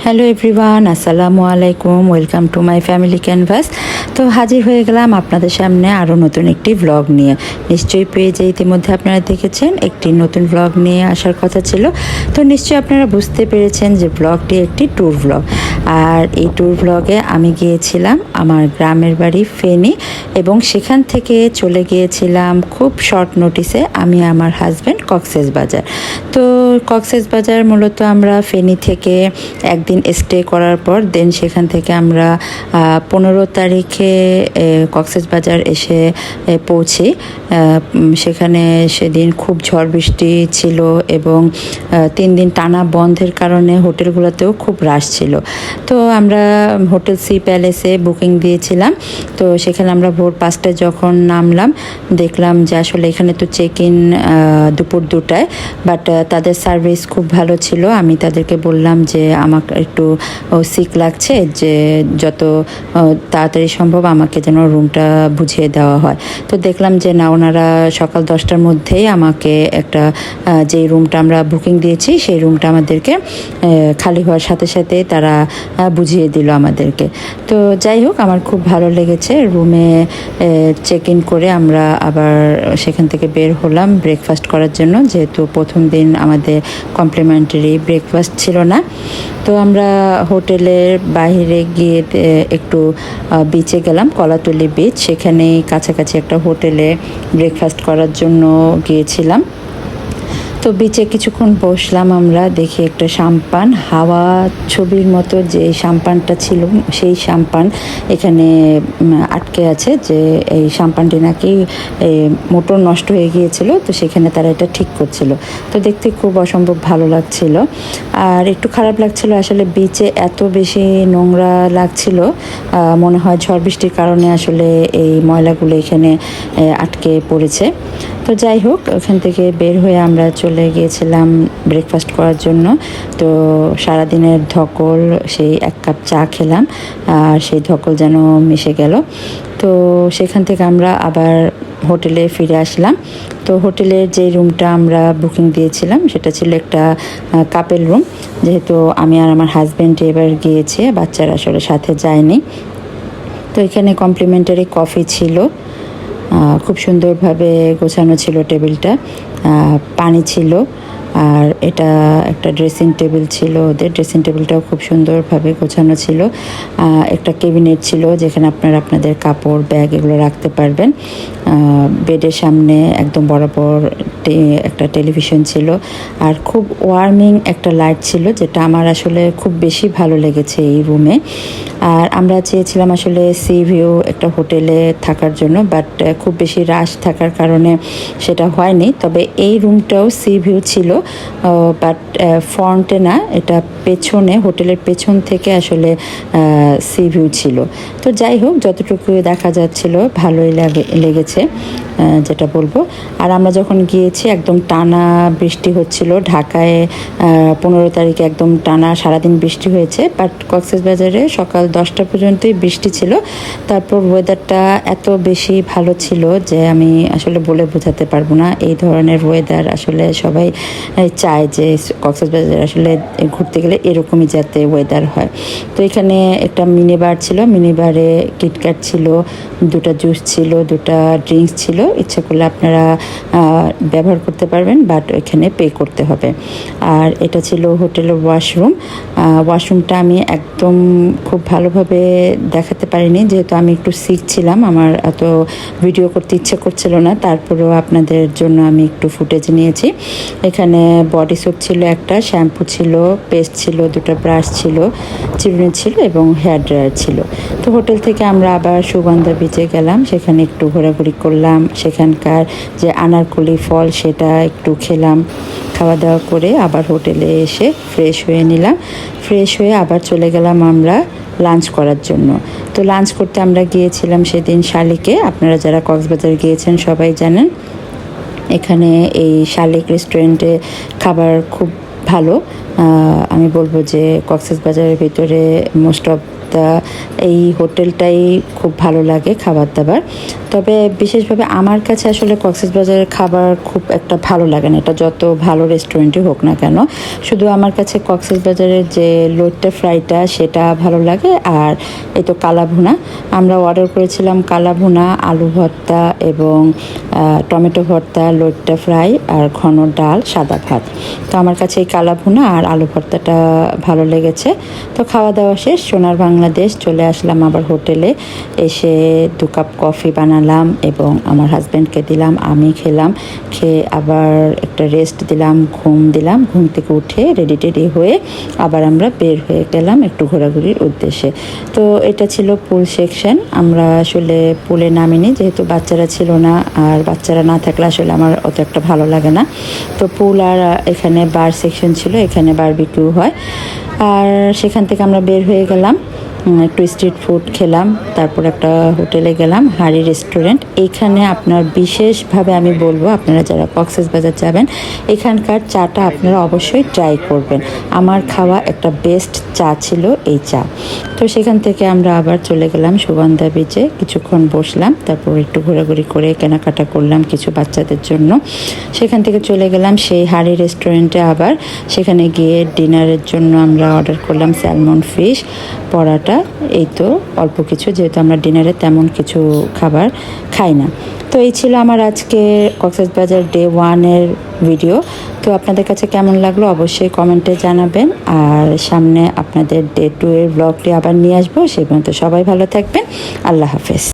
Hello everyone, আসসালামু আলাইকুম। Welcome to my family canvas. তো হাজির হয়ে গেলাম আপনাদের সামনে আরও নতুন একটি ভ্লগ নিয়ে। নিশ্চয়ই পেজে ইতিমধ্যে আপনারা দেখেছেন একটি নতুন ভ্লগ নিয়ে আসার কথা ছিল। তো নিশ্চয়ই আপনারা বুঝতে পেরেছেন যে ভ্লগটি একটি ট্যুর ভ্লগ। আর এই ট্যুর ভ্লগে আমি গিয়েছিলাম আমার গ্রামের বাড়ি ফেনী, এবং সেখান থেকে চলে গিয়েছিলাম খুব শর্ট নোটিসে আমি আমার হাজব্যান্ড কক্সবাজার। তো কক্সবাজার মূলত আমরা ফেনী থেকে একদিন স্টে করার পর দেন সেখান থেকে আমরা 15 তারিখে কক্সবাজার এসে পৌঁছি। সেখানে সেদিন খুব ঝড় বৃষ্টি ছিল এবং 3 দিন টানা বন্ধের কারণে হোটেলগুলোতেও খুব রাশ ছিল। তো আমরা হোটেল সি প্যালেসে বুকিং দিয়েছিলাম। তো সেখানে আমরা ভোর 5টায় যখন নামলাম দেখলাম যে আসলে এখানে তো চেক ইন দুপুর 2টায়, বাট তাদের সার্ভিস খুব ভালো ছিল। আমি তাদেরকে বললাম যে আমাকে একটু সিক লাগছে, যে যত তাড়াতাড়ি সম্ভব আমাকে যেন রুমটা বুঝিয়ে দেওয়া হয়। তো দেখলাম যে না, ওনারা সকাল 10টার মধ্যেই আমাকে একটা যেই রুমটা আমরা বুকিং দিয়েছি সেই রুমটা আমাদেরকে খালি হওয়ার সাথে সাথে তারা বুঝিয়ে দিল আমাদেরকে। তো যাই হোক, আমার খুব ভালো লেগেছে। রুমে চেক ইন করে আমরা আবার সেখান থেকে বের হলাম ব্রেকফাস্ট করার জন্য, যেহেতু প্রথম দিন আমাদের কমপ্লিমেন্টারি ব্রেকফাস্ট ছিল না। তো আমরা হোটেলের বাইরে গিয়ে একটু বিচে গেলাম, কলাতলি বিচ। সেখানে কাছাকাছি একটা হোটেলে ব্রেকফাস্ট করার জন্য গিয়েছিলাম। তো বিচে কিছুক্ষণ বসলাম আমরা, দেখি একটা সাম্পান, হাওয়া ছবির মতো যে সাম্পানটা ছিল সেই সাম্পান এখানে আটকে আছে। যে এই সাম্পানটি নাকি মোটর নষ্ট হয়ে গিয়েছিল, তো সেখানে তারা এটা ঠিক করছিল। তো দেখতে খুব অসম্ভব ভালো লাগছিল। আর একটু খারাপ লাগছিল আসলে, বিচে এত বেশি নোংরা লাগছিল, মনে হয় ঝড় বৃষ্টির কারণে আসলে এই ময়লাগুলো এখানে আটকে পড়েছে। তো যাই হোক, ওখান থেকে বের হয়ে আমরা চলে গিয়েছিলাম ব্রেকফাস্ট করার জন্য। তো সারাদিনের ধকল, সেই 1 কাপ চা খেলাম আর সেই ধকল যেন মিশে গেল। তো সেখান থেকে আমরা আবার হোটেলে ফিরে আসলাম। তো হোটেলের যে রুমটা আমরা বুকিং দিয়েছিলাম সেটা ছিল একটা কাপেল রুম, যেহেতু আমি আর আমার হাজব্যান্ড এবার গিয়েছে, বাচ্চারা আসলে সাথে যায়নি। তো এখানে কমপ্লিমেন্টারি কফি ছিল, খুব সুন্দরভাবে গোছানো ছিল টেবিলটা, পানি ছিল, আর এটা একটা ড্রেসিং টেবিল ছিল। ওদের ড্রেসিং টেবিলটাও খুব সুন্দরভাবে গোছানো ছিল। একটা ক্যাবিনেট ছিল যেখানে আপনারা আপনাদের কাপড়, ব্যাগ এগুলো রাখতে পারবেন। বেডের সামনে একদম বরাবর একটা টেলিভিশন ছিল, আর খুব ওয়ার্মিং একটা লাইট ছিল, যেটা আমার আসলে খুব বেশি ভালো লেগেছে এই রুমে। আর আমরা চেয়েছিলাম আসলে সি ভিউ একটা হোটেলে থাকার জন্য, বাট খুব বেশি রাশ থাকার কারণে সেটা হয়নি। তবে এই রুমটাও সি ভিউ ছিল, বাট ফ্রন্টে না, এটা পেছনে, হোটেলের পেছন থেকে আসলে সি ভিউ ছিল। তো যাই হোক, যতটুকু দেখা যাচ্ছিল ভালোই লেগেছে যেটা বলবো। আর আমরা যখন গিয়েছি একদম টানা বৃষ্টি হচ্ছিল। ঢাকায় 15 তারিখে একদম টানা সারাদিন বৃষ্টি হয়েছে, বাট কক্সবাজারে সকাল 10টা পর্যন্তই বৃষ্টি ছিল। তারপর ওয়েদারটা এত বেশি ভালো ছিল যে আমি আসলে বলে বোঝাতে পারবো না। এই ধরনের ওয়েদার আসলে সবাই চায় যে কক্সবাজার আসলে ঘুরতে গেলে এরকমই যাতে ওয়েদার হয়। তো এখানে একটা মিনি বার ছিল, মিনি বারে কিটক্যাট ছিল, 2টা জুস ছিল, 2টা ড্রিঙ্কস ছিল। ইচ্ছা করলে আপনারা ব্যবহার করতে পারবেন, বাট এখানে পে করতে হবে। আর এটা ছিল হোটেলের ওয়াশরুম। ওয়াশরুমটা আমি একদম খুব ভালোভাবে দেখাতে পারিনি, যেহেতু আমি একটু সিক ছিলাম, আমার এত ভিডিও করতে ইচ্ছে করছিল না। তারপরেও আপনাদের জন্য আমি একটু ফুটেজ নিয়েছি। এখানে বডি সোপ ছিল একটা, শ্যাম্পু ছিল, পেস্ট ছিল, 2টা ব্রাশ ছিল, চিরুনি ছিল এবং হেয়ার ড্রায়ার ছিল। তো হোটেল থেকে আমরা আবার সুগন্ধা বিচে গেলাম, সেখানে একটু ঘোরাঘুরি করলাম। সেখানকার যে আনারকলি ফল সেটা একটু খেলাম। খাওয়া দাওয়া করে আবার হোটেলে এসে ফ্রেশ হয়ে নিলাম। ফ্রেশ হয়ে আবার চলে গেলাম আমরা লাঞ্চ করার জন্য। তো লাঞ্চ করতে আমরা গিয়েছিলাম সেদিন শালিকে। আপনারা যারা কক্সবাজার গিয়েছেন সবাই জানেন, এখানে এই শালিক রেস্টুরেন্টে খাবার খুব ভালো। আমি বলবো যে কক্সবাজারের ভিতরে মোস্ট অফ এই হোটেলটাই খুব ভালো লাগে খাবার দাবার। তবে বিশেষভাবে আমার কাছে আসলে কক্সবাজারের খাবার খুব একটা ভালো লাগে না, এটা যত ভালো রেস্টুরেন্টই হোক না কেন। শুধু আমার কাছে কক্সবাজারের যে লইট্টা ফ্রাইটা সেটা ভালো লাগে, আর এই তো কালাভুনা আমরা অর্ডার করেছিলাম, কালাভুনা, আলু ভর্তা এবং টমেটো ভর্তা, লইট্টা ফ্রাই আর ঘন ডাল, সাদা ভাত। তো আমার কাছে এই কালাভুনা আর আলু ভর্তাটা ভালো লেগেছে। তো খাওয়া দাওয়া শেষ, সোনার বাংলাদেশ চলে আসলাম আবার হোটেলে। এসে 2 কাপ কফি বানালাম এবং আমার হাজব্যান্ডকে দিলাম, আমি খেলাম। খেয়ে আবার একটা রেস্ট দিলাম, ঘুম দিলাম। ঘুম থেকে উঠে রেডি টেডি হয়ে আবার আমরা বের হয়ে গেলাম একটু ঘোরাঘুরির উদ্দেশ্যে। তো এটা ছিল পুল সেকশন। আমরা আসলে পুলে নামিনি, যেহেতু বাচ্চারা ছিল না, আর বাচ্চারা না থাকলে আসলে আমার অত একটা ভালো লাগে না। তো পুল আর এখানে বার সেকশন ছিল, এখানে বারবিকিউ হয়। আর সেখান থেকে আমরা বের হয়ে গেলাম, একটু স্ট্রিট ফুড খেলাম, তারপর একটা হোটেলে গেলাম, হাড়ি রেস্টুরেন্ট। এইখানে আপনার বিশেষভাবে আমি বলবো, আপনারা যারা কক্সবাজার যাবেন এখানকার চাটা আপনারা অবশ্যই ট্রাই করবেন। আমার খাওয়া একটা বেস্ট চা ছিল এই চা। তো সেখান থেকে আমরা আবার চলে গেলাম সুগন্ধা বিচে, কিছুক্ষণ বসলাম, তারপর একটু ঘোরাঘুরি করে কেনাকাটা করলাম কিছু বাচ্চাদের জন্য। সেখান থেকে চলে গেলাম সেই হাড়ি রেস্টুরেন্টে আবার। সেখানে গিয়ে ডিনারের জন্য আমরা অর্ডার করলাম স্যালমন ফিশ, পরাটা, এই তো অল্প কিছু, যেহেতু আমরা ডিনারে তেমন কিছু খাবার খাই না। তো এই ছিল আমার আজকে কক্সবাজার ডে 1-এর ভিডিও। তো আপনাদের কাছে কেমন লাগলো অবশ্যই কমেন্টে জানাবেন, আর সামনে আপনাদের ডে 2-এর ব্লগটি আবার নিয়ে আসবো। সেই পর্যন্ত সবাই ভালো থাকবেন, আল্লাহ হাফেজ।